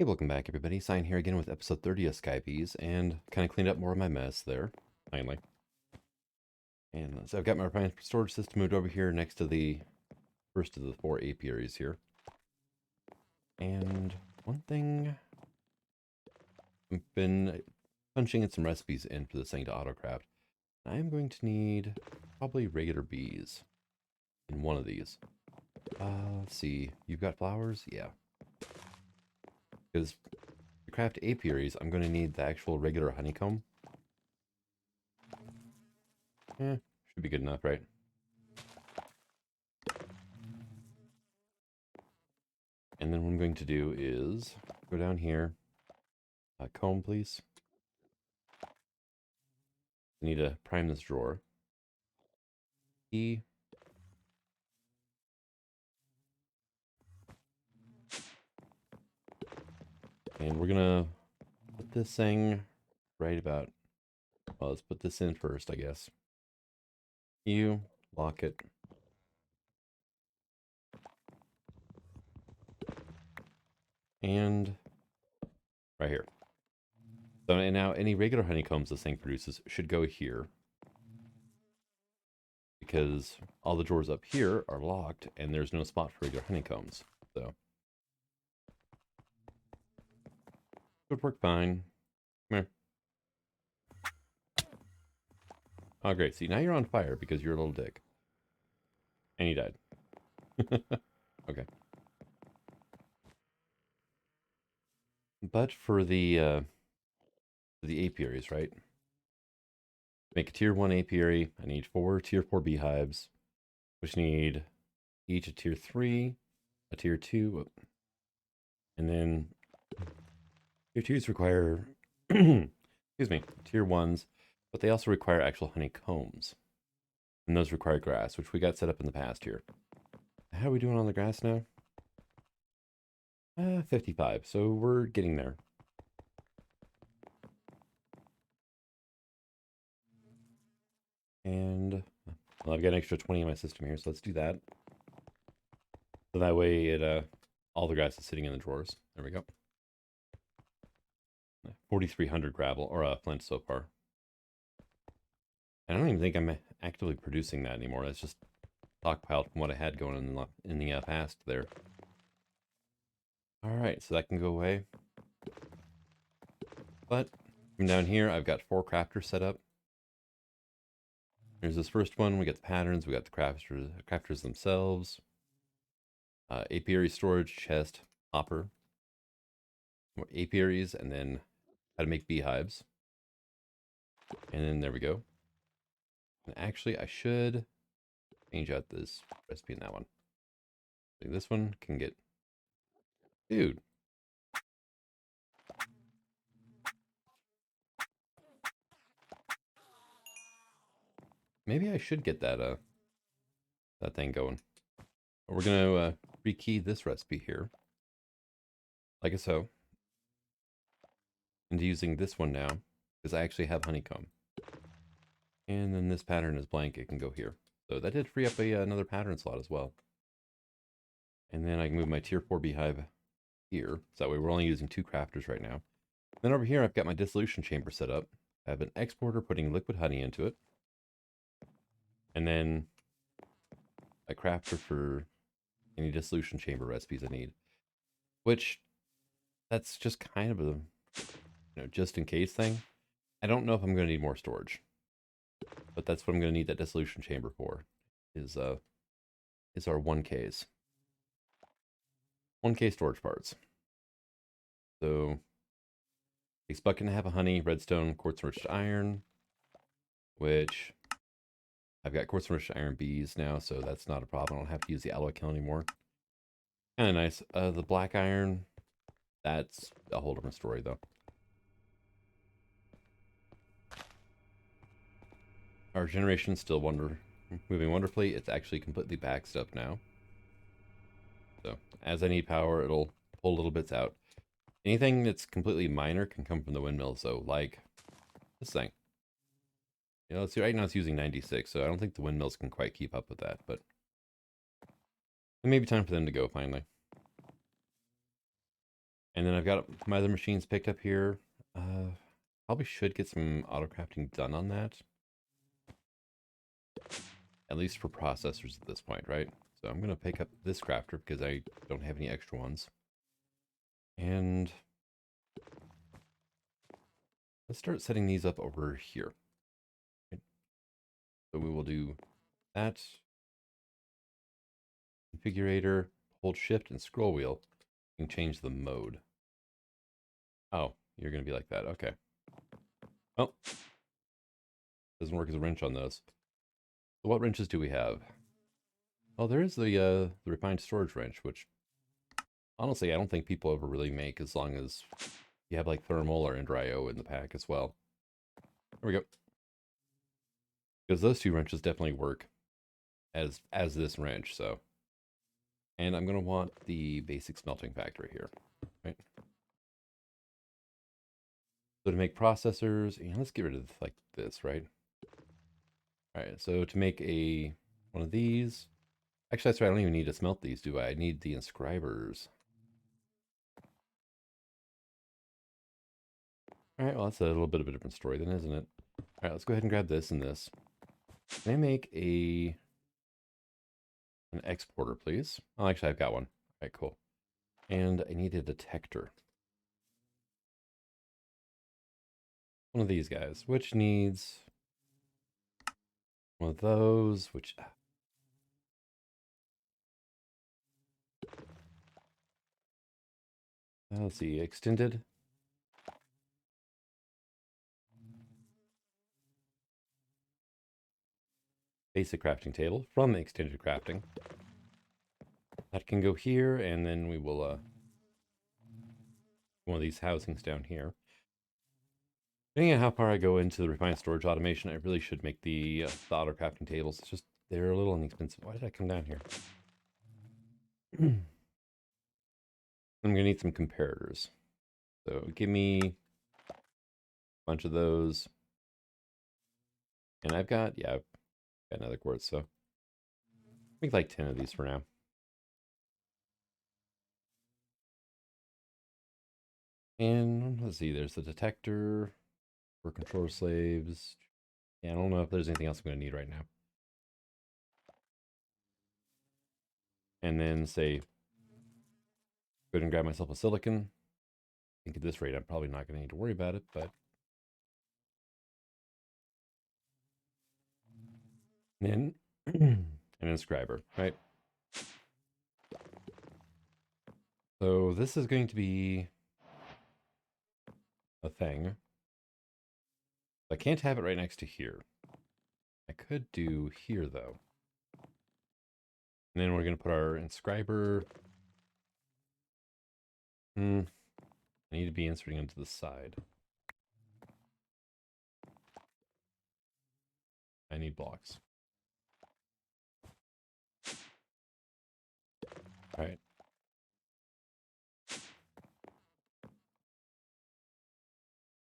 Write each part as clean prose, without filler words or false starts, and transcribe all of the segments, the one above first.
Hey, welcome back, everybody. Sign here again with episode 30 of Skype's, and kind of cleaned up more of my mess there, finally. And so I've got my refined storage system moved over here next to the first of the 4 apiaries here. And one thing, I've been punching in some recipes in for this thing to autocraft. I am going to need probably regular bees in one of these. Let's see, you've got flowers? Yeah. Because to craft apiaries, I'm going to need the actual regular honeycomb. Should be good enough, right? And then what I'm going to do is go down here. Comb, please. I need to prime this drawer. E. And we're going to put this thing right about... Well, let's put this in first, I guess. U. Lock it. And right here. So and now any regular honeycombs this thing produces should go here. Because all the drawers up here are locked and there's no spot for regular honeycombs. So would work fine. Come here. Oh, great. See, now you're on fire because you're a little dick. And he died. Okay. But for the apiaries, right? Make a tier 1 apiary. I need 4 tier 4 beehives, which need each a tier 3, a tier 2, and then tier 2s require, excuse me, tier 1s, but they also require actual honeycombs. And those require grass, which we got set up in the past here. How are we doing on the grass now? 55, so we're getting there. And well, I've got an extra 20 in my system here, so let's do that. So that way it all the grass is sitting in the drawers. There we go. 4,300 gravel or flint so far. I don't even think I'm actively producing that anymore. That's just stockpiled from what I had going in the past there. All right, so that can go away. But from down here, I've got 4 crafters set up. There's this first one. We got the patterns. We got the crafters themselves. Apiary storage chest hopper. More apiaries, and then how to make beehives. And then there we go. And actually, I should change out this recipe in that one. So this one can get... Dude. Maybe I should get that that thing going. But we're going to rekey this recipe here. Like so. Into using this one now, because I actually have honeycomb. And then this pattern is blank, it can go here. So that did free up another pattern slot as well. And then I can move my tier 4 beehive here. So that way we're only using 2 crafters right now. Then over here I've got my Dissolution Chamber set up. I have an exporter putting liquid honey into it. And then a crafter for any Dissolution Chamber recipes I need. Which, that's just kind of a, just in case thing. I don't know if I'm going to need more storage. But that's what I'm going to need that Dissolution Chamber for, is our 1Ks. 1K storage parts. So, takes bucket and a half of honey, redstone, quartz enriched iron, which I've got quartz enriched iron bees now, so that's not a problem. I don't have to use the alloy kiln anymore. Kind of nice. The black iron, that's a whole different story, though. Our generation's still moving wonderfully. It's actually completely backed up now. So, as I need power, it'll pull little bits out. Anything that's completely minor can come from the windmill, so like this thing. Let's see, right now it's using 96, so I don't think the windmills can quite keep up with that, but it may be time for them to go finally. And then I've got my other machines picked up here. Probably should get some autocrafting done on that. At least for processors at this point, right? So I'm going to pick up this crafter because I don't have any extra ones. And let's start setting these up over here. Right? So we will do that. Configurator, hold shift and scroll wheel. You can change the mode. Oh, you're going to be like that. Okay. Oh. Doesn't work as a wrench on those. So what wrenches do we have? Oh, there is the refined storage wrench, which honestly I don't think people ever really make as long as you have like thermal or Ender.io in the pack as well. There we go. Because those two wrenches definitely work as this wrench, so. And I'm gonna want the basic smelting factory here, right? So to make processors, let's get rid of like this, right? All right, so to make one of these, actually that's right, I don't even need to smelt these, do I? I need the inscribers. All right, well that's a little bit of a different story then, isn't it? All right, let's go ahead and grab this and this. Can I make an exporter, please? Oh, actually I've got one. All right, cool. And I need a detector. One of these guys, which needs one of those, which let's see, extended. Basic crafting table from extended crafting. That can go here, and then we will one of these housings down here. Depending on how far I go into the refined storage automation, I really should make the auto crafting tables. It's just they're a little inexpensive. Why did I come down here? I'm gonna need some comparators. So give me a bunch of those. And I've got another quartz, so make like 10 of these for now. And let's see, there's the detector for controller slaves. Yeah, I don't know if there's anything else I'm going to need right now. And then say, go ahead and grab myself a silicon. I think at this rate, I'm probably not going to need to worry about it, but. And then an inscriber, right? So this is going to be a thing. I can't have it right next to here. I could do here, though. And then we're going to put our inscriber. I need to be inserting into the side. I need blocks. All right.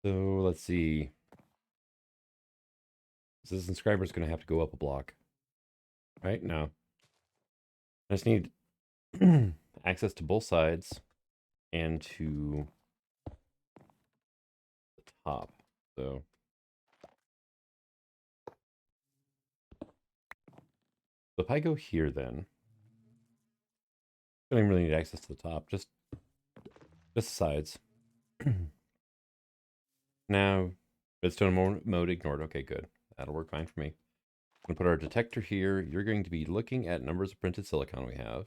So let's see. So this inscriber is going to have to go up a block. Right? No. I just need access to both sides and to the top. So if I go here then, I don't really need access to the top, just the sides. Now, redstone mode ignored. Okay, good. That'll work fine for me. I'm going to put our detector here. You're going to be looking at numbers of printed silicon we have.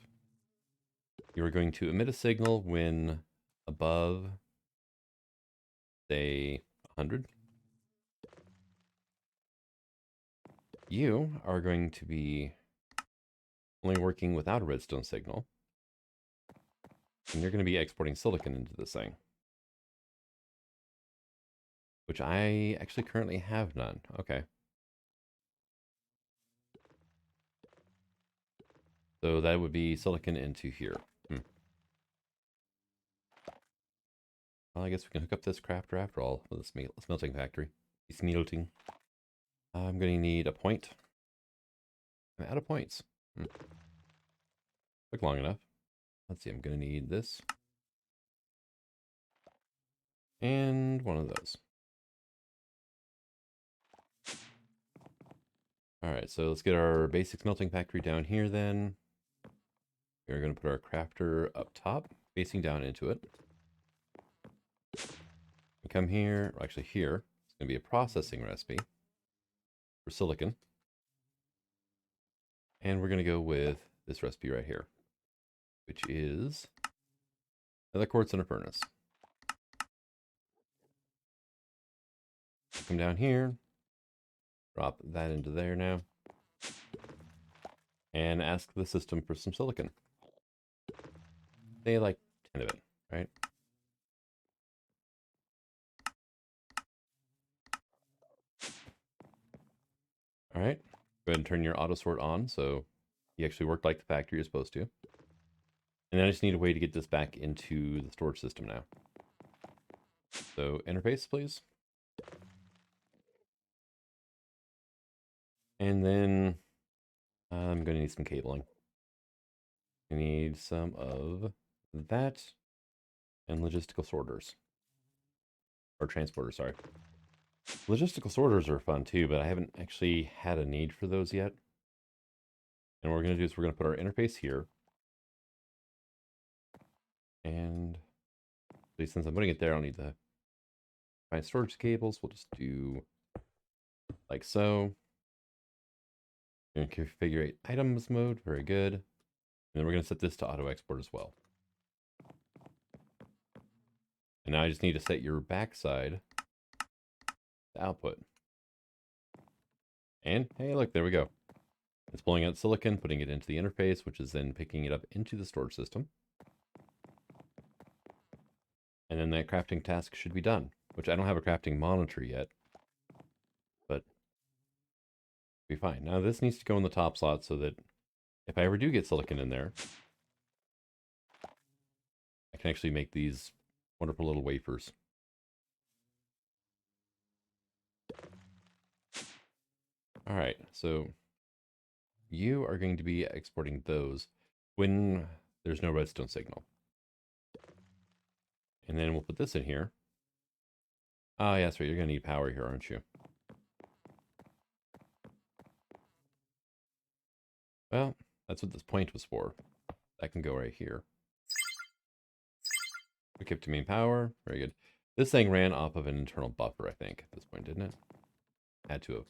You're going to emit a signal when above, say, 100. You are going to be only working without a redstone signal. And you're going to be exporting silicon into this thing. Which I actually currently have none. Okay. So that would be silicon into here. Well, I guess we can hook up this crafter after all with the smelting factory. Smelting. I'm going to need a point. I'm out of points. Took long enough. Let's see, I'm going to need this. And one of those. Alright, so let's get our basic smelting factory down here then. We're going to put our crafter up top, facing down into it. We come here, or actually here, it's going to be a processing recipe for silicon. And we're going to go with this recipe right here, which is another quartz in a furnace. Come down here, drop that into there now, and ask the system for some silicon. Say like 10 of it, right? All right, go ahead and turn your auto sort on so you actually work like the factory is supposed to. And then I just need a way to get this back into the storage system now. So interface, please. And then I'm going to need some cabling. I need some of that and logistical sorters. Or transporters, sorry. Logistical sorters are fun too, but I haven't actually had a need for those yet. And what we're going to do is we're going to put our interface here. And since I'm putting it there, I'll need the find storage cables. We'll just do like so. And configure items mode. Very good. And then we're going to set this to auto export as well. And now I just need to set your backside to output. And hey, look, there we go. It's pulling out silicon, putting it into the interface, which is then picking it up into the storage system. And then that crafting task should be done, which I don't have a crafting monitor yet, but be fine. Now this needs to go in the top slot so that if I ever do get silicon in there, I can actually make these wonderful little wafers. All right, so you are going to be exporting those when there's no redstone signal. And then we'll put this in here. Ah, yeah, that's right. You're going to need power here, aren't you? Well, that's what this point was for. That can go right here. We kept to main power. Very good. This thing ran off of an internal buffer, I think, at this point, didn't it? Had to have.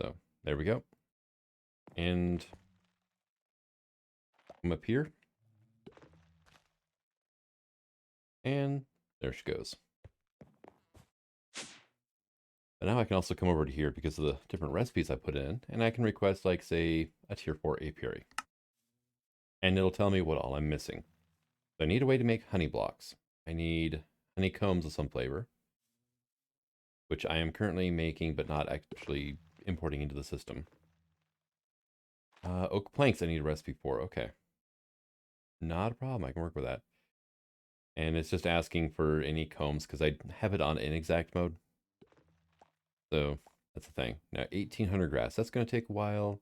So, there we go. And come up here. And there she goes. But now I can also come over to here because of the different recipes I put in, and I can request, like, say, a tier 4 apiary. And it'll tell me what all I'm missing. So I need a way to make honey blocks. I need honeycombs of some flavor, which I am currently making but not actually importing into the system. Oak planks I need a recipe for. Okay. Not a problem. I can work with that. And it's just asking for any combs because I have it on inexact mode. So that's the thing. Now 1800 grass. That's going to take a while.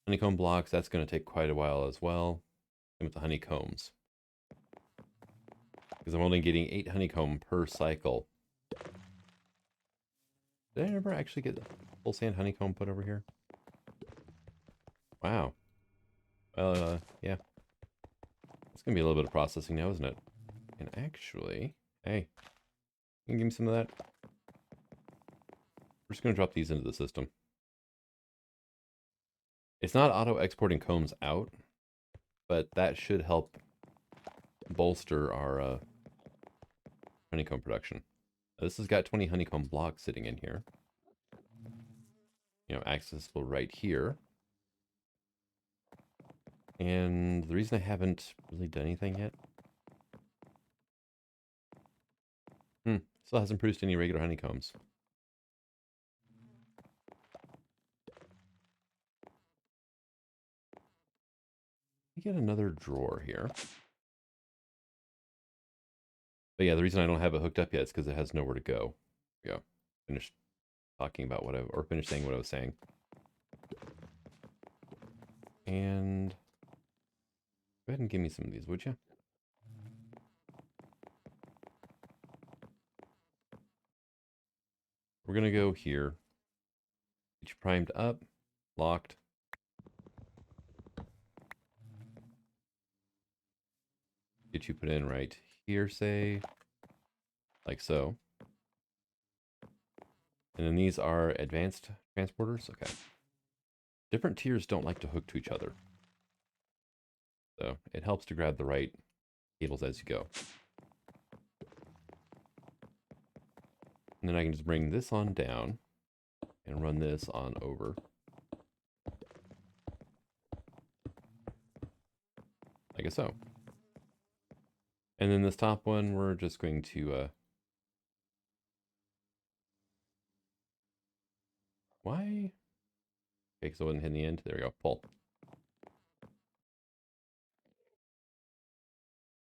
Honeycomb blocks. That's going to take quite a while as well. And with the honeycombs. Because I'm only getting 8 honeycomb per cycle. Did I ever actually get full sand honeycomb put over here? Wow. Well, yeah. It's going to be a little bit of processing now, isn't it? And actually, hey, you can give me some of that? We're just going to drop these into the system. It's not auto-exporting combs out, but that should help bolster our honeycomb production. This has got 20 honeycomb blocks sitting in here. You know, accessible right here. And the reason I haven't really done anything yet... still hasn't produced any regular honeycombs. Let me get another drawer here. But yeah, the reason I don't have it hooked up yet is because it has nowhere to go. There we go. Finished talking about what or finished saying what I was saying. And go ahead and give me some of these, would you? we're going to go here. Get you primed up, locked. Get you put in right here, say, like so. And then these are advanced transporters. Okay. Different tiers don't like to hook to each other. So it helps to grab the right cables as you go. And then I can just bring this on down and run this on over. Like so. And then this top one, we're just going to, why? Okay, because I wasn't hitting the end. There we go, pull.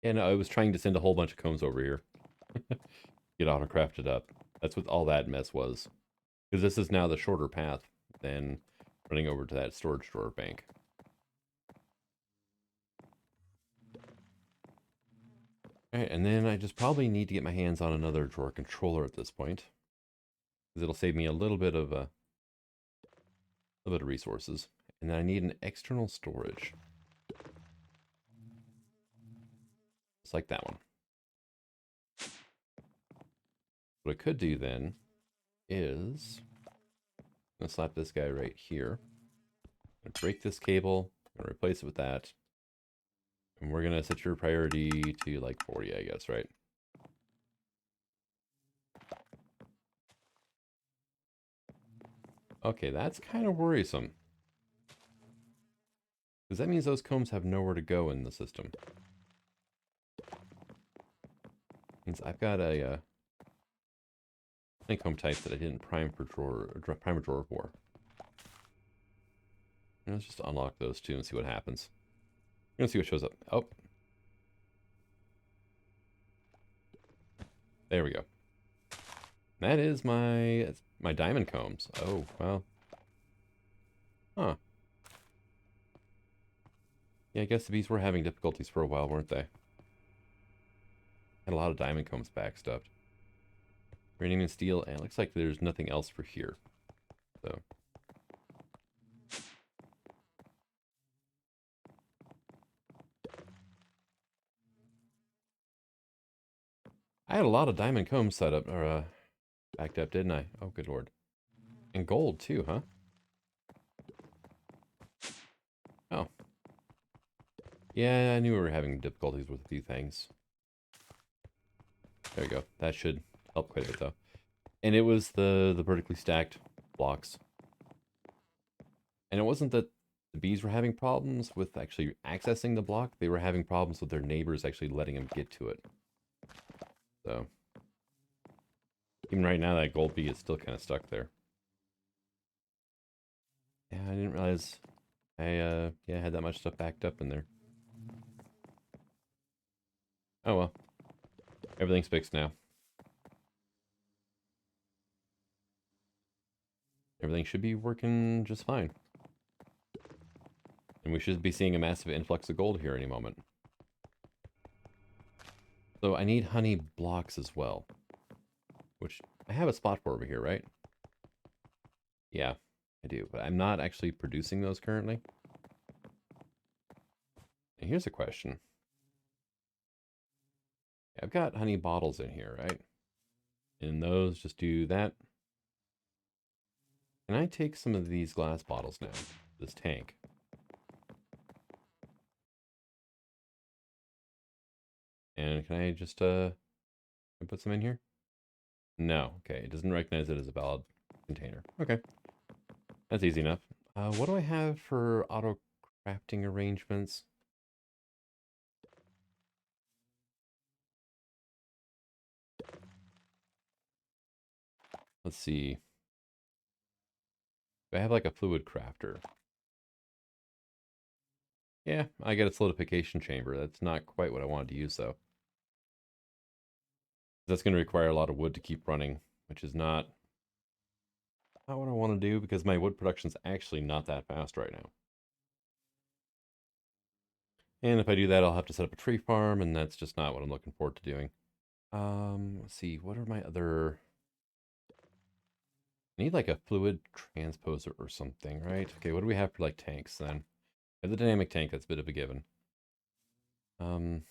And I was trying to send a whole bunch of combs over here. Get auto-crafted up. That's what all that mess was. Because this is now the shorter path than running over to that storage drawer bank. Alright, and then I just probably need to get my hands on another drawer controller at this point. Because it'll save me a little bit of resources. And then I need an external storage. Just like that one. What I could do then is I'm gonna slap this guy right here. I'm gonna break this cable, I'm gonna replace it with that. And we're gonna set your priority to like 40, I guess, right? Okay, that's kind of worrisome. Because that means those combs have nowhere to go in the system. Means I've got a honeycomb type that I didn't prime a drawer for. And let's just unlock those two and see what happens. We're gonna see what shows up. Oh. There we go. That is my diamond combs. Oh, well. Huh. Yeah, I guess the bees were having difficulties for a while, weren't they? Had a lot of diamond combs backstuffed. Uranium and steel, and it looks like there's nothing else for here. So. I had a lot of diamond combs set up, or backed up, didn't I? Oh, good lord. And gold, too, huh? Oh. Yeah, I knew we were having difficulties with a few things. There we go. That should help quite a bit, though. And it was the vertically stacked blocks. And it wasn't that the bees were having problems with actually accessing the block. They were having problems with their neighbors actually letting them get to it. So, even right now, that gold bee is still kind of stuck there. Yeah, I didn't realize I had that much stuff backed up in there. Oh well. Everything's fixed now. Everything should be working just fine. And we should be seeing a massive influx of gold here any moment. So I need honey blocks as well. Which I have a spot for over here, right? Yeah, I do. But I'm not actually producing those currently. And here's a question. I've got honey bottles in here, right? And those just do that. Can I take some of these glass bottles now? This tank. And can I just put some in here? No. Okay, it doesn't recognize it as a valid container. Okay. That's easy enough. What do I have for auto crafting arrangements? Let's see. I have like a fluid crafter. Yeah, I get a solidification chamber. That's not quite what I wanted to use, though. That's going to require a lot of wood to keep running, which is not what I want to do because my wood production's actually not that fast right now. And if I do that, I'll have to set up a tree farm, and that's just not what I'm looking forward to doing. Let's see, what are my other... I need like a fluid transposer or something, right? Okay, what do we have for like tanks then? We have the dynamic tank, that's a bit of a given. Dimensional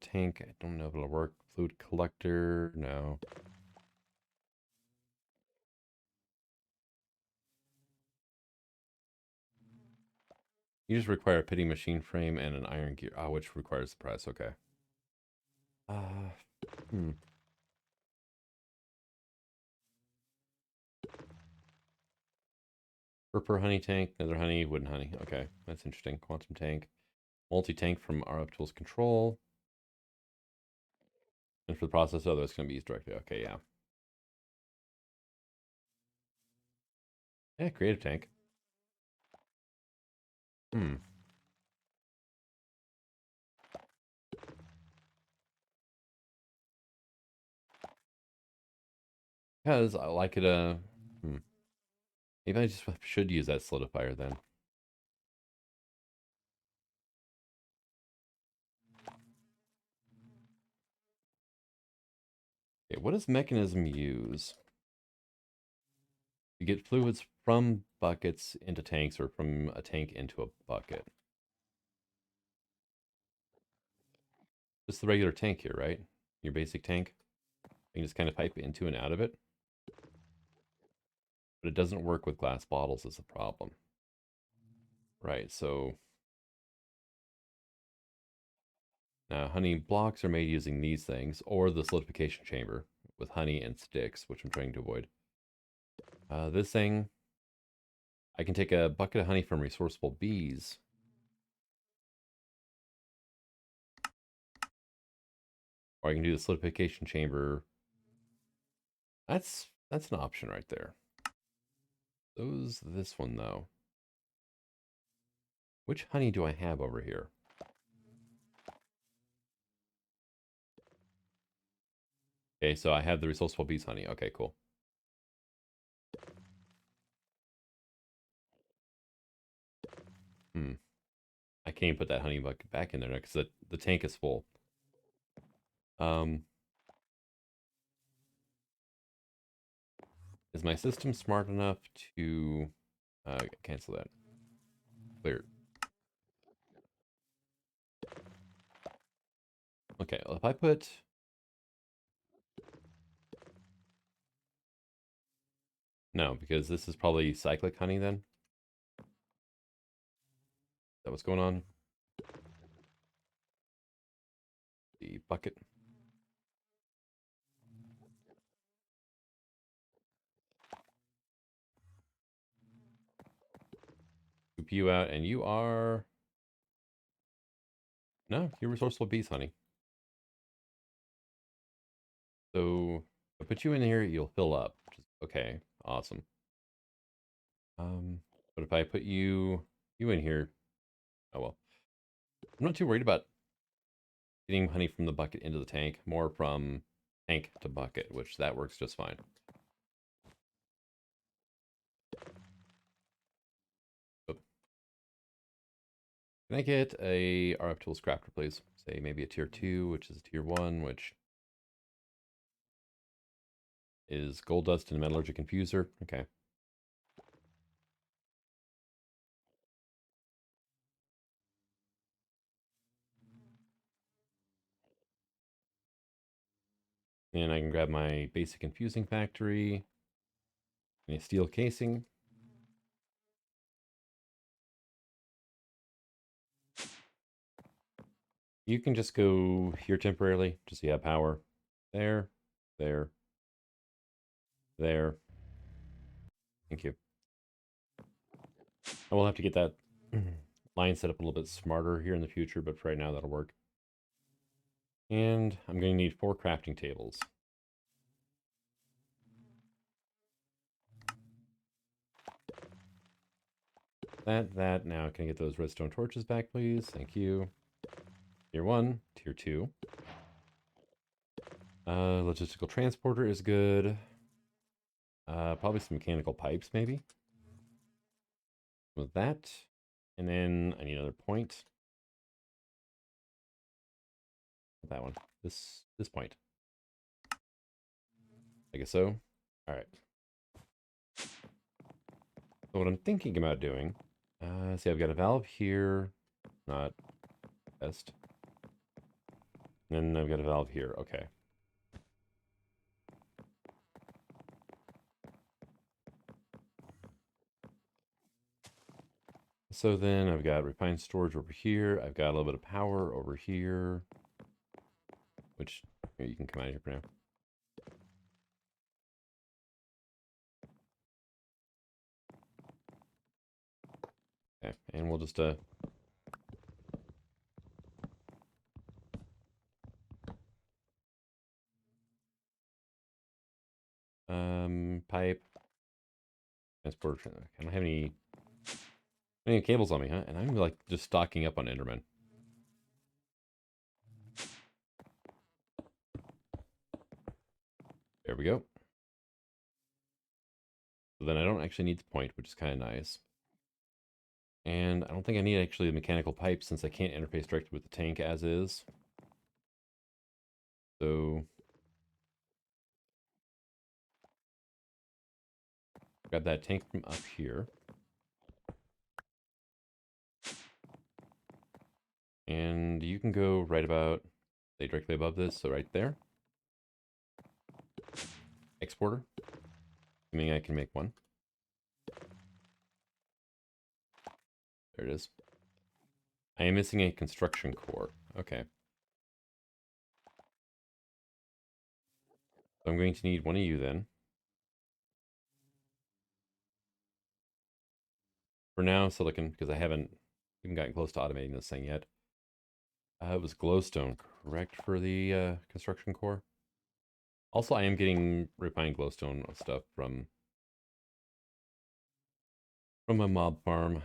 tank, I don't know if it'll work. Fluid collector, no. You just require a pitting machine frame and an iron gear. Ah, which requires the press, okay. Uh, hmm. Per honey tank, another honey, wooden honey. Okay, that's interesting. Quantum tank. Multi-tank from RF Tools Control. And for the process, oh, that's going to be used directly. Okay, yeah. Yeah, creative tank. Hmm. Because I like it, maybe I just should use that solidifier then. Okay, what does mechanism use? You get fluids from buckets into tanks or from a tank into a bucket. Just the regular tank here, right? Your basic tank. You can just kind of pipe into and out of it. But it doesn't work with glass bottles is the problem. Right, so now honey blocks are made using these things or the solidification chamber with honey and sticks, which I'm trying to avoid. This thing, I can take a bucket of honey from resourceful bees. Or I can do the solidification chamber. That's an option right there. This one though. Which honey do I have over here? Okay, so I have the resourceful bees honey. Okay, cool. I can't even put that honey bucket back in there now because the tank is full. Is my system smart enough to cancel that? Clear. Okay, well, if I put... No, because this is probably cyclic honey then. Is that what's going on? The bucket. Scoop you out, and you are... No, you're resourceful bees honey. So, if I put you in here, you'll fill up. Which is, okay, awesome. But if I put you in here... Oh, well. I'm not too worried about getting honey from the bucket into the tank, more from tank to bucket, which that works just fine. Oop. Can I get a RF Tools Crafter, please? Say maybe a tier 2, which is a tier 1, which is gold dust and a metallurgic infuser. Okay. And I can grab my basic infusing factory and a steel casing. You can just go here temporarily, just so you have power. There, there, there. Thank you. I will have to get that line set up a little bit smarter here in the future, but for right now, that'll work. And I'm going to need 4 crafting tables. That. Now, can I get those redstone torches back, please? Thank you. Tier 1, Tier 2. Logistical transporter is good. Probably some mechanical pipes, maybe. With that. And then I need another point. That one. This point. I guess so. All right. So what I'm thinking about doing, see, I've got a valve here, not best. And then I've got a valve here. Okay. So then I've got refined storage over here. I've got a little bit of power over here, which here, you can come out of here for now. Okay, and we'll just pipe transport. I don't have any cables on me, huh? And I'm like just stocking up on Enderman. There we go. So then I don't actually need the point, which is kind of nice. And I don't think I need actually a mechanical pipe since I can't interface directly with the tank as is. So grab that tank from up here. And you can go right about, say, directly above this, so right there. Exporter. Assuming I can make one. There it is. I am missing a construction core. Okay. So I'm going to need one of you then. For now, silicon, because I haven't even gotten close to automating this thing yet. It was glowstone, correct, for the construction core? Also, I am getting refined glowstone stuff from a mob farm.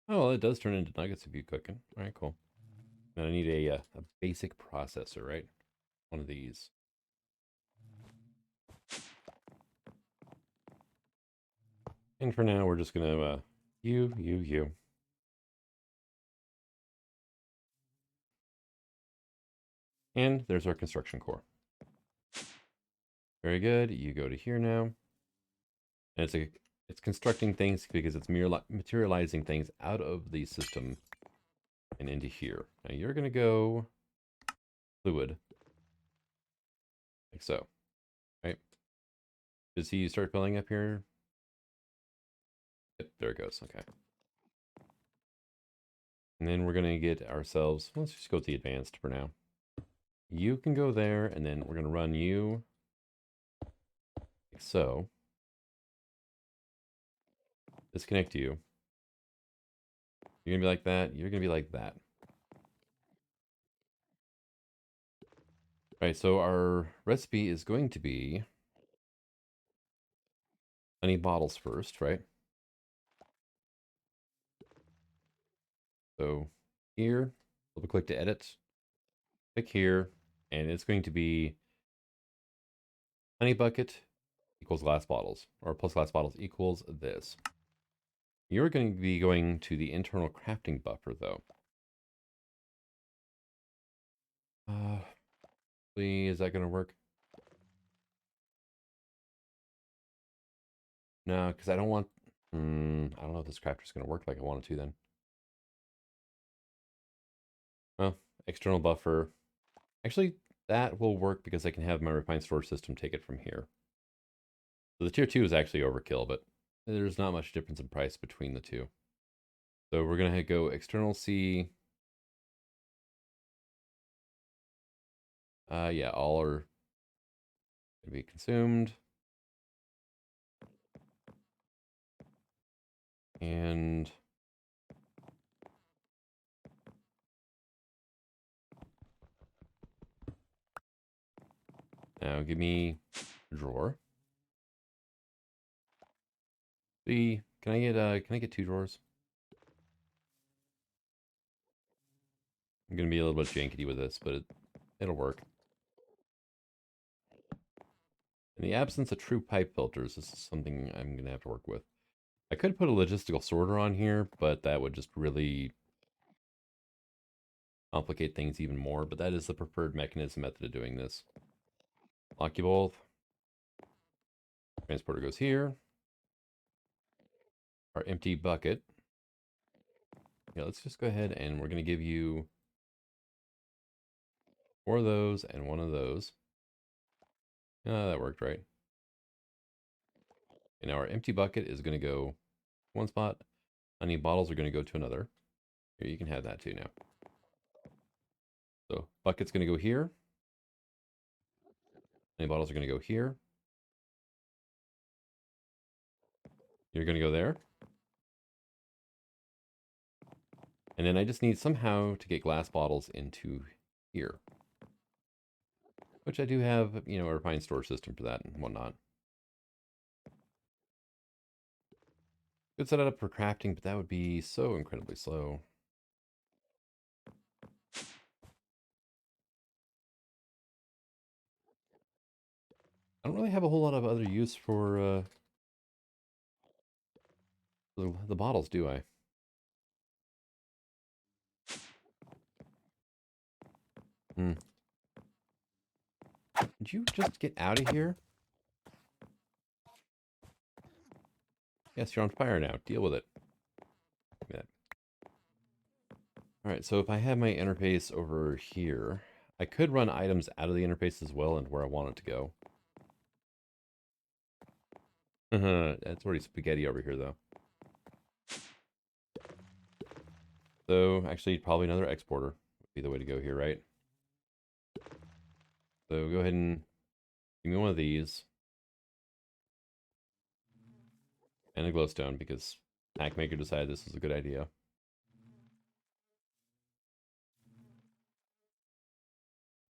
Oh, well, it does turn into nuggets if you cooking. All right, cool. Then I need a basic processor, right? One of these. And for now, we're just gonna you. And there's our construction core. Very good. You go to here now. And it's constructing things because it's materializing things out of the system and into here. Now you're gonna go fluid. Like so. Right? Does he start filling up here? Yep, there it goes. Okay. And then we're gonna get ourselves, let's just go with the advanced for now. You can go there, and then we're gonna run you like so. Disconnect you. You're gonna be like that. You're gonna be like that. All right, so our recipe is going to be honey bottles first, right? So here, double click to edit, click here, and it's going to be honey bucket equals glass bottles, or plus glass bottles equals this. You're going to be going to the internal crafting buffer, though. Please, is that going to work? No, because I don't want... I don't know if this crafter is going to work like I want it to then. Well, external buffer. Actually, that will work because I can have my refined storage system take it from here. So the tier 2 is actually overkill, but there's not much difference in price between the two. So we're going to go external C. Yeah, all are going to be consumed. And now give me a drawer. C. Can I get 2 drawers? I'm gonna be a little bit jankety with this, but it'll work. In the absence of true pipe filters, this is something I'm gonna have to work with. I could put a logistical sorter on here, but that would just really complicate things even more. But that is the preferred mechanism method of doing this. Lock you both. Transporter goes here. Our empty bucket. Yeah, let's just go ahead and we're going to give you 4 of those and 1 of those. That worked, right? And now our empty bucket is going to go one spot. Honey bottles are going to go to another. Here, you can have that too now. So bucket's going to go here. Honey bottles are going to go here. You're going to go there. And then I just need somehow to get glass bottles into here. Which I do have, you know, a refined storage system for that and whatnot. Could set it up for crafting, but that would be so incredibly slow. I don't really have a whole lot of other use for the bottles, do I? Would you just get out of here? Yes, you're on fire now. Deal with it. Alright, so if I have my interface over here, I could run items out of the interface as well and where I want it to go. That's already spaghetti over here, though. So, actually, probably another exporter would be the way to go here, right? So, go ahead and give me one of these. And a glowstone, because Hackmaker decided this was a good idea.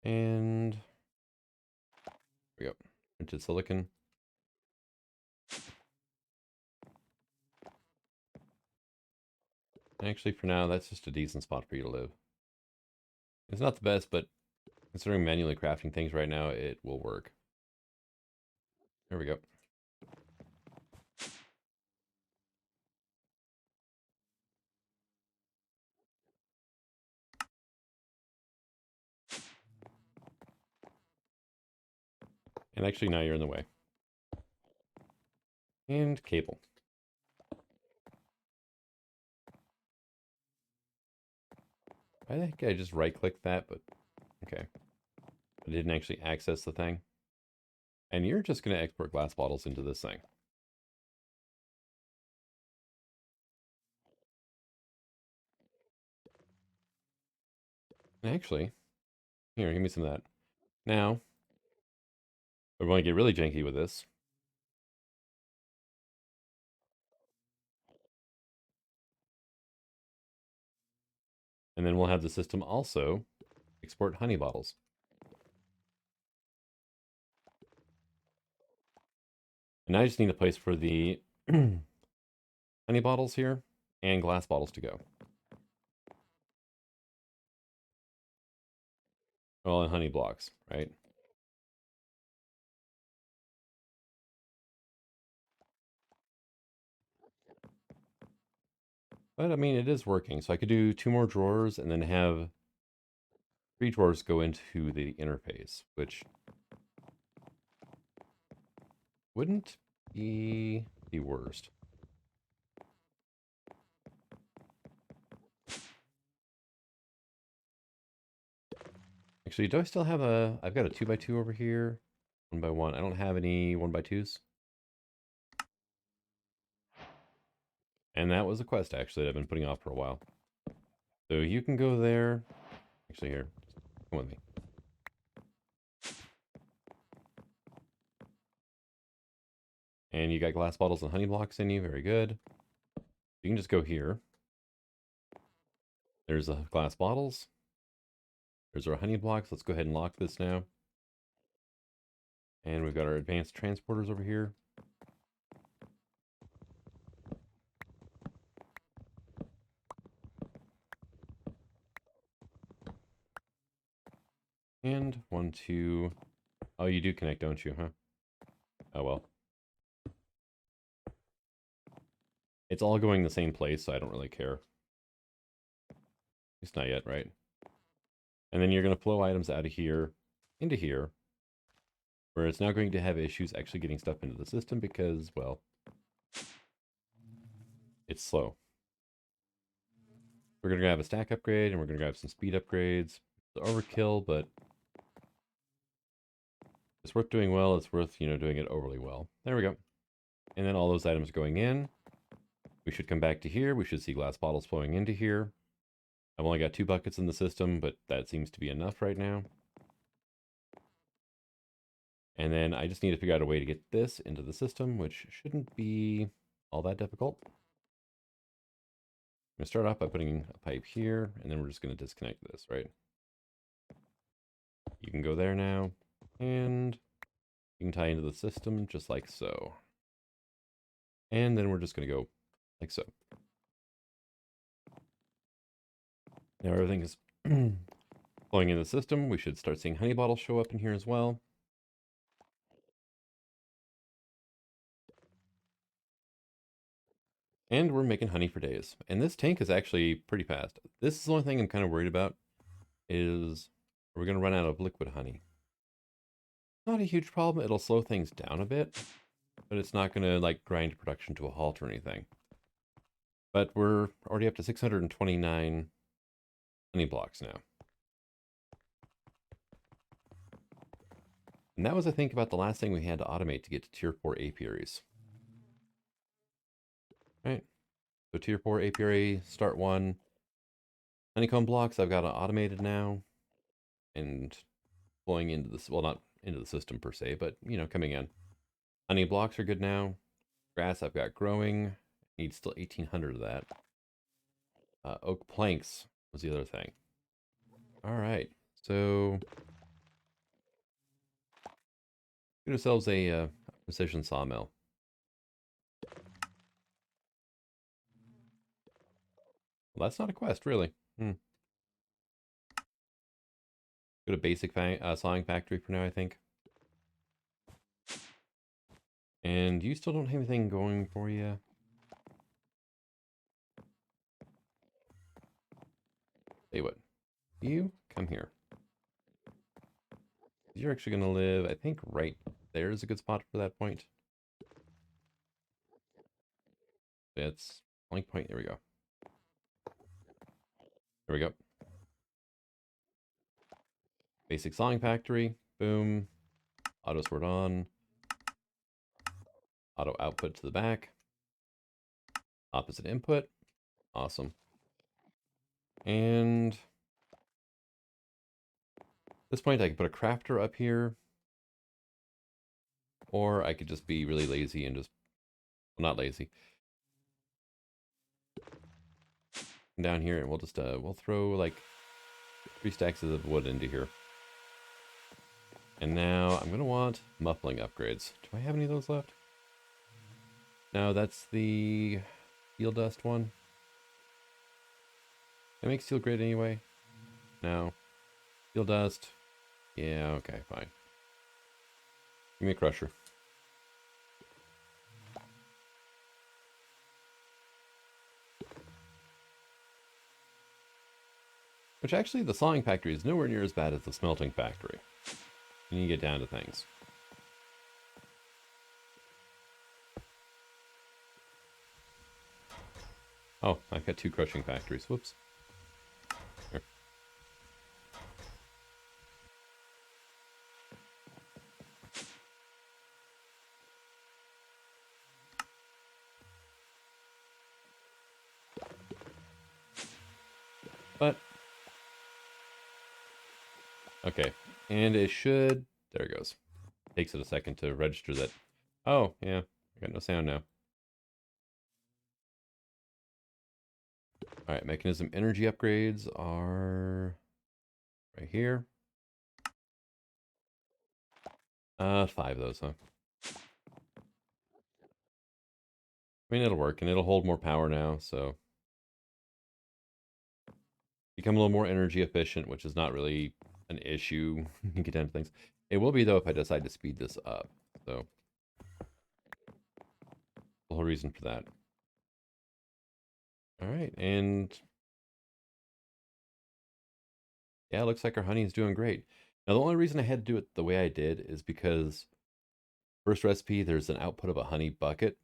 And here we go. Printed silicon. Actually, for now, that's just a decent spot for you to live. It's not the best, but considering manually crafting things right now, it will work. There we go. And actually, now you're in the way. And cable. I think I just right-clicked that, but okay. I didn't actually access the thing. And you're just going to export glass bottles into this thing. Actually, here, give me some of that. Now, we're going to get really janky with this. And then we'll have the system also export honey bottles. And now I just need a place for the honey bottles here and glass bottles to go. Well, and honey blocks, right? But I mean, it is working. So I could do 2 more drawers and then have 3 drawers go into the interface, which wouldn't be the worst. Actually, do I still have I've got a 2x2 over here, 1x1. I don't have any 1x2s. And that was a quest, actually, that I've been putting off for a while. So you can go there. Actually, here, come with me. And you got glass bottles and honey blocks in you. Very good. You can just go here. There's the glass bottles. There's our honey blocks. Let's go ahead and lock this now. And we've got our advanced transporters over here. And 1, 2. Oh, you do connect, don't you, huh? Oh, well. It's all going the same place, so I don't really care. At least not yet, right? And then you're going to flow items out of here into here. where it's now going to have issues actually getting stuff into the system because, well, it's slow. We're going to grab a stack upgrade, and we're going to grab some speed upgrades. It's overkill, but it's worth doing well. It's worth, doing it overly well. There we go. And then all those items going in. We should come back to here. We should see glass bottles flowing into here. I've only got 2 buckets in the system, but that seems to be enough right now. And then I just need to figure out a way to get this into the system, which shouldn't be all that difficult. I'm going to start off by putting a pipe here, and then we're just going to disconnect this, right? You can go there now, and you can tie into the system just like so. And then we're just going to go like so. Now everything is flowing in the system. We should start seeing honey bottles show up in here as well. And we're making honey for days. And this tank is actually pretty fast. This is the only thing I'm kind of worried about is, are we going to run out of liquid honey? Not a huge problem. It'll slow things down a bit, but it's not going to like grind production to a halt or anything. But we're already up to 629 honey blocks now. And that was, I think, about the last thing we had to automate to get to tier 4 apiaries. Right. So tier 4 apiary, start 1. Honeycomb blocks, I've got it automated now. And flowing into this, well, not into the system per se, but, coming in. Honey blocks are good now. Grass I've got growing. Need still 1,800 of that. Oak planks was the other thing. All right. So get ourselves a precision sawmill. Well, that's not a quest, really. Go to basic sawing factory for now, I think. And you still don't have anything going for you. Tell you what, you come here. You're actually going to live, I think, right there is a good spot for that point. It's blank point. There we go. There we go. Basic sawing factory. Boom. Auto sort on. Auto output to the back. Opposite input. Awesome. And at this point, I can put a crafter up here. Or I could just be really lazy and just, well, not lazy. Down here, and we'll just, we'll throw like 3 stacks of wood into here. And now I'm going to want muffling upgrades. Do I have any of those left? No, that's the steel dust one. Can I make steel grit anyway? No. Steel dust. Yeah, okay, fine. Give me a crusher. Which actually, the sawing factory is nowhere near as bad as the smelting factory. You get down to things. Oh, I've got 2 crushing factories. Whoops. Here. But okay, and it should, there it goes. Takes it a second to register that. Oh, yeah, I got no sound now. All right, mechanism energy upgrades are right here. 5 of those, huh? I mean, it'll work, and it'll hold more power now, so. Become a little more energy efficient, which is not really an issue. You can get down to things. It will be, though, if I decide to speed this up, so. The whole reason for that. All right, and yeah, it looks like our honey is doing great. Now, the only reason I had to do it the way I did is because first recipe, there's an output of a honey bucket.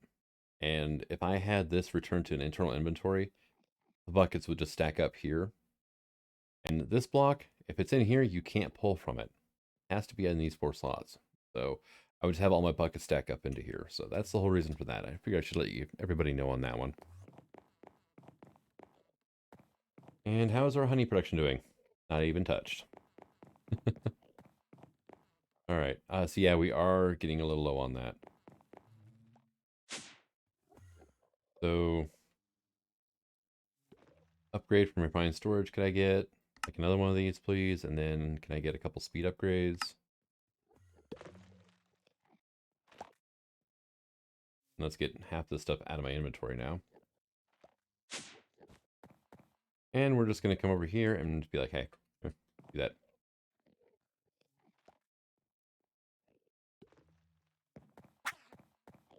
And if I had this returned to an internal inventory, the buckets would just stack up here. And this block, if it's in here, you can't pull from it. It has to be in these 4 slots. So I would just have all my buckets stack up into here. So that's the whole reason for that. I figured I should let everybody know on that one. And how is our honey production doing? Not even touched. All right. So yeah, we are getting a little low on that. So upgrade from refined storage. Could I get like another one of these, please? And then can I get a couple speed upgrades? Let's get half this stuff out of my inventory now. And we're just going to come over here and just be like, hey, do that.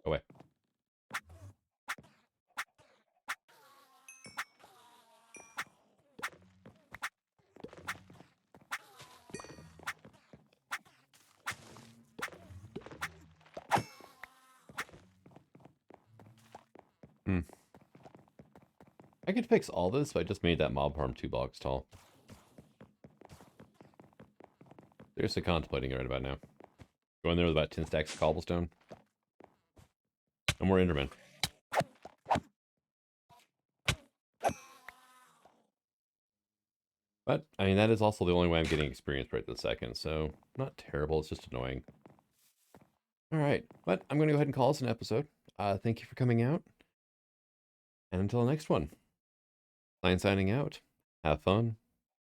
Go away. I could fix all this, but I just made that mob farm 2 blocks tall. Seriously contemplating it right about now. Going there with about 10 stacks of cobblestone. No more Enderman. But, I mean, that is also the only way I'm getting experience right this second, so not terrible, it's just annoying. Alright, but I'm going to go ahead and call this an episode. Thank you for coming out. And until the next one. Signing out. Have fun.